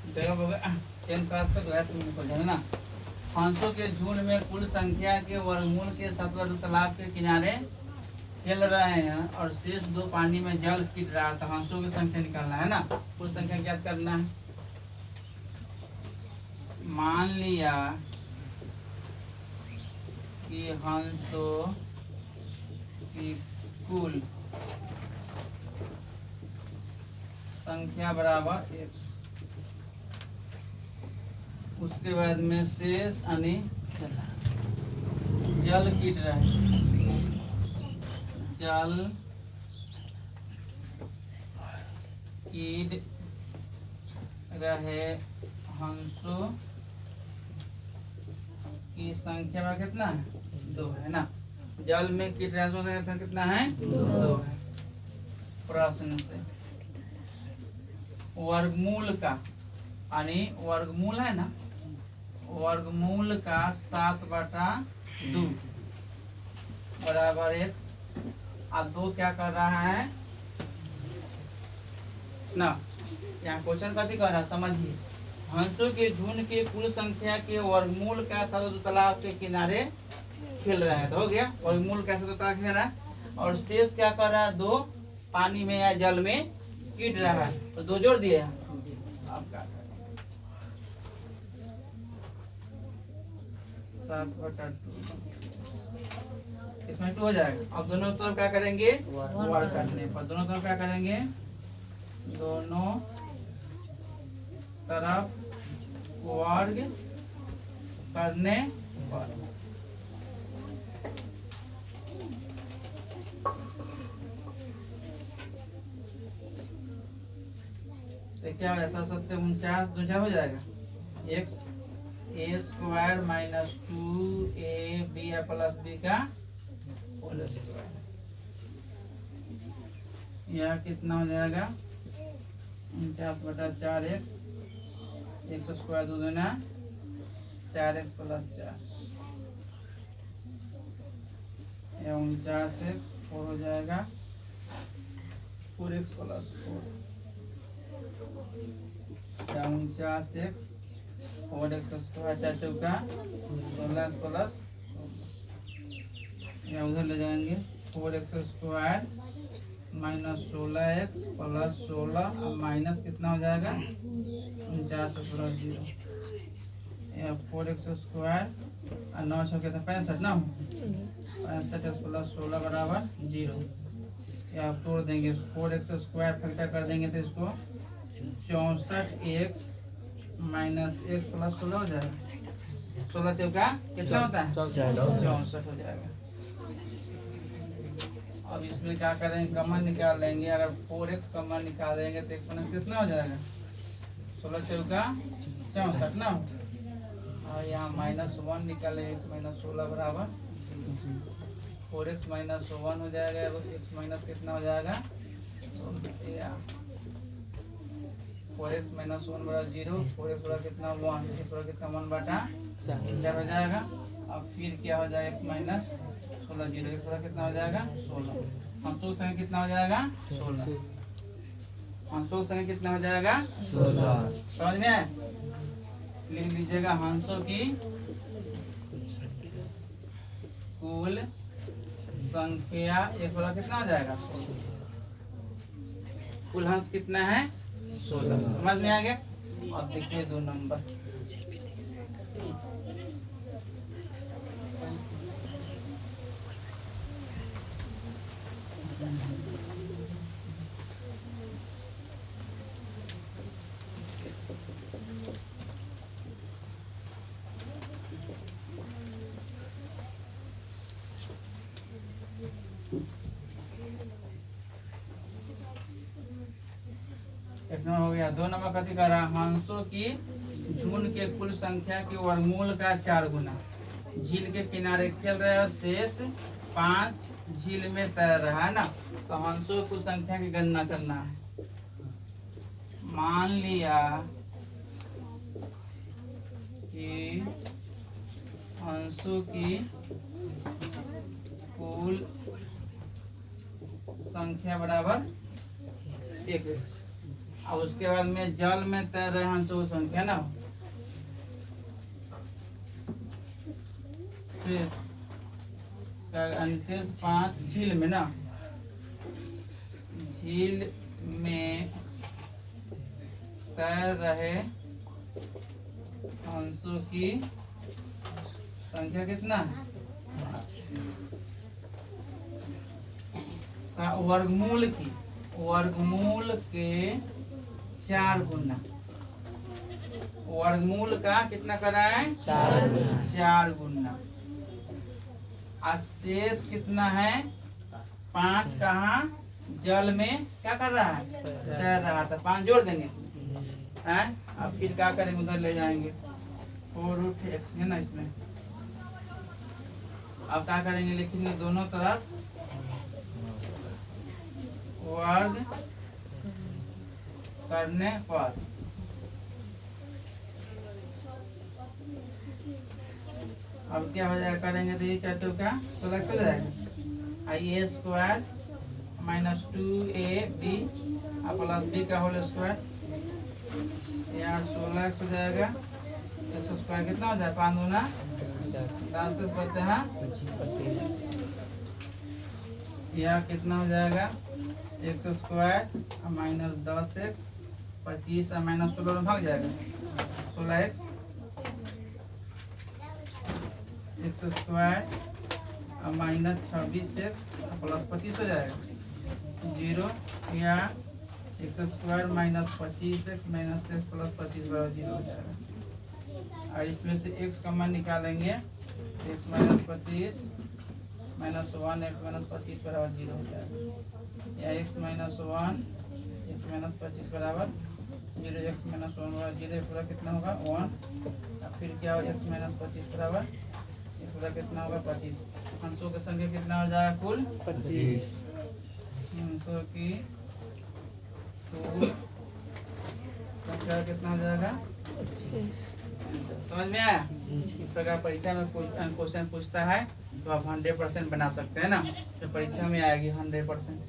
10 class का द्वैत समीकरण है ना। हंसों के झुंड में कुल संख्या के वर्गमूल के साथ तालाब के किनारे खेल रहे हैं और शेष दो पानी में जल कीट रहा है। तो हंसों की संख्या निकालना है ना, कुल संख्या ज्ञात करना है। मान लिया कि हंसों की कुल संख्या बराबर x, उसके बाद में शेष यानी जल कीट रहे, जल कीट रहे हंसों की संख्या में कितना है? 2 है ना। जल में कीट रहे हंसों की संख्या कितना है? 2 है। प्रश्न से वर्गमूल का यानी वर्गमूल है ना, वर्गमूल का 7/2 बराबर x और 2 क्या कर रहा है ना। यहाँ क्वेश्चन कथी कर रहा है समझिए। हंसों के झुंड के कुल संख्या के वर्गमूल का साथ तालाब के किनारे खेल रहा है। तो हो गया वर्गमूल का साथ तालाब खेल रहा है और शेष क्या कर रहा है? 2 पानी में या जल में कीट रहा है। तो 2 जोड़ दिए। अब क्या 7/2 इसमें 2 हो जाएगा। अब दोनों तरफ क्या करेंगे? वर्ग करने पर दोनों तरफ क्या करेंगे? दोनों तरफ वर्ग करने पर तो क्या हो जाएगा? 7 × 49 हो जाएगा। x a² - 2ab + b का होल स्क्वायर। यह कितना हो जाएगा? 49/4x, x² 2 दूना 4x + 4, 49x 4 हो जाएगा 4x + 4, 49x 4x² 4 चौका 16x + या उधर ले जाएंगे 4x² - 16x + 16 और माइनस कितना हो जाएगा? 49 + 0 या 4x² और 9 6 कितना 65 ना, 65x + 16 बराबर 0। या तोड़ देंगे 4x² फैक्टर कर देंगे तो इसको 64x - x + 16 हो जाएगा। 16 चौका कितना होता है? 64 हो जाएगा। अब इसमें क्या करेंगे? कॉमन निकाल लेंगे। अगर 4x कॉमन निकालेंगे तो एक्सपोनेंट कितना हो जाएगा? 16 चौका 64 ना। और यहाँ -1 निकालेंगे, x - 16 बराबर 4x - 1 हो जाएगा। x माइनस कितना हो जाएगा? 4x - 1 बराबर 0, 4x बराबर कितना 1, x बराबर कितना 1/4 हो जाएगा। अब फिर क्या हो जाएगा? x - 16 0, x बराबर कितना हो जाएगा? 16। हंसों संख्या कितना हो जाएगा? 16। हंसों संख्या कितना हो जाएगा? 16। समझ में आए? लिख लीजिएगा हंसों की कुल संख्या एक बड़ा कितना हो जाएगा? 16। कुल हंस कितना है? 16। समझ में आ गया? अब देखिए 2 नंबर। हो गया। 2 नंबर कथी कर रहा? हंसों की झुंड के कुल संख्या के वर्गमूल का 4 गुना। झील के किनारे खेल रहे और शेष 5 झील में तैर रहा है ना। तो हंसों की कुल संख्या की गणना करना है। मान लिया कि हंसों की कुल संख्या बराबर 1 और उसके बाद में जल में तैर रहे हंसों की संख्या ना शेष शेष 5 झील में ना, झील में तैर रहे हंसों की संख्या कितना है? वर्गमूल के 4 गुना। वर्गमूल का कितना करा है? 4 गुना। शेष कितना है? 5 कहाँ? जल में क्या कर रहा है? तैर रहा था। 5 जोड़ देंगे इसमें है। अब फिर क्या करेंगे? उधर ले जाएंगे 4√x है ना इसमें। अब क्या करेंगे? लिखेंगे दोनों तरफ वर्ग करने पर अब क्या हो जाएगा? करेंगे तो ये 4 चौका 16 हो जाएगा। I square minus 2ab plus b का होल स्क्वायर, यहाँ 16 हो जाएगा। 100 स्क्वायर कितना हो जाए? 5 गुना 10 से 50 यह कितना हो जाएगा? 100 स्क्वायर माइनस 10x 25 और माइनस 16 में भाग जाएगा 16x 100 square minus 26x plus 25 हो जाएगा 0 या 100 square minus 25x minus 10 plus 25 बराबर 0 हो जाएगा। और इसमें से x का मान निकालेंगे x minus 25 minus 1x minus 25 बराबर 0 हो जाएगा। या x माइनस 1 x माइनस 25 बराबर 0 x माइनस 1 बराबर 0 पूरा कितना होगा 1। अब फिर क्या होगा x माइनस 25 बराबर ये पूरा कितना होगा 25। हंसों की संख्या कितना हो जाएगा? कुल 25। हंसों की कुल संख्या कितना हो जाएगा? 25। समझ में आया? इस प्रकार परीक्षा में कोई क्वेश्चन पूछता है तो आप 100% बना सकते हैं ना। तो परीक्षा में आएगी 100%।